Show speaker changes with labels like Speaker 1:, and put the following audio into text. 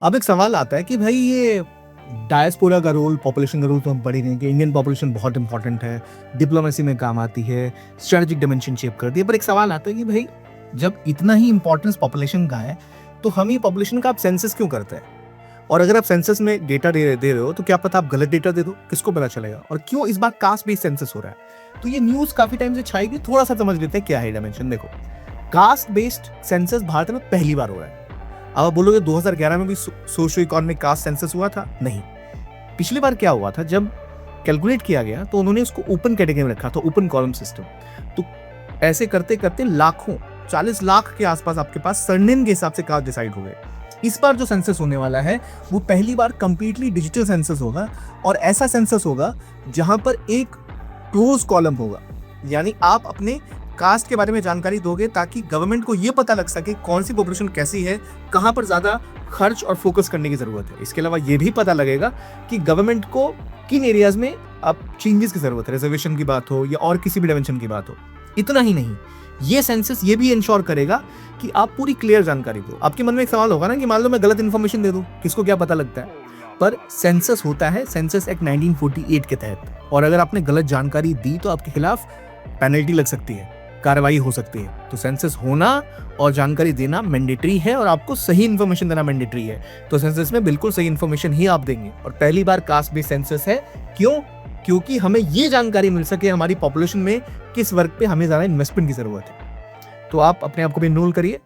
Speaker 1: अब एक सवाल आता है कि भाई ये डायस्पोरा का रोल, पॉपुलेशन का रोल तो हम पढ़ ही रहे हैं कि इंडियन पॉपुलेशन बहुत इंपॉर्टेंट है, डिप्लोमेसी में काम आती है, स्ट्रेटेजिक डायमेंशन शेप करती है। पर एक सवाल आता है कि भाई जब इतना ही इंपॉर्टेंस पॉपुलेशन का है तो हम ये पॉपुलेशन का आप सेंसस क्यों करते हैं? और अगर आप सेंसस में डेटा दे रहे हो तो क्या पता आप गलत डेटा दे दो, किसको पता चलेगा? और क्यों इस बार कास्ट बेस्ड सेंसस हो रहा है? तो ये न्यूज काफी टाइम से छाई गई, थोड़ा सा समझ लेते हैं क्या है डायमेंशन। देखो, कास्ट बेस्ड सेंसस भारत में पहली बार हो रहा है। अब आप बोलोगे 2011 में भी सोशियो इकोनॉमिक कास्ट सेंसस हुआ था? नहीं। पिछली बार क्या हुआ था, जब कैलकुलेट किया गया तो उन्होंने उसको ओपन कैटेगरी में रखा था, ओपन कॉलम सिस्टम। तो ऐसे करते करते लाखों, 40 लाख के आसपास आपके पास सरनेम के हिसाब से कास्ट डिसाइड हो गए। इस बार जो सेंसस होने वाला है वो पहली बार कंप्लीटली डिजिटल सेंसस होगा, और ऐसा सेंसस होगा जहां पर एक क्लोज कॉलम होगा, यानी आप अपने कास्ट के बारे में जानकारी दोगे ताकि गवर्नमेंट को ये पता लग सके कौन सी पॉपुलेशन कैसी है, कहां पर ज्यादा खर्च और फोकस करने की जरूरत है। इसके अलावा ये भी पता लगेगा कि गवर्नमेंट को किन एरियाज में अब चेंजेस की जरूरत है, रिजर्वेशन की बात हो या और किसी भी डायमेंशन की बात हो। इतना ही नहीं, ये सेंसस ये भी इंश्योर करेगा कि आप पूरी क्लियर जानकारी दो। आपके मन में एक सवाल होगा ना कि मान लो मैं गलत इन्फॉर्मेशन दे दूं, किसको क्या पता लगता है? पर सेंसस होता है सेंसस एक्ट 1948 के तहत, और अगर आपने गलत जानकारी दी तो आपके खिलाफ पेनल्टी लग सकती है, कार्रवाई हो सकती है। तो सेंसस होना और जानकारी देना मैंडेटरी है, और आपको सही इन्फॉर्मेशन देना मैंडेटरी है। तो सेंसस में बिल्कुल सही इन्फॉर्मेशन ही आप देंगे। और पहली बार कास्ट बेस्ड सेंसस है। क्यों? क्योंकि हमें ये जानकारी मिल सके हमारी पॉपुलेशन में किस वर्ग पे हमें ज्यादा इन्वेस्टमेंट की जरूरत है। तो आप अपने आप को भी इनरोल करिए।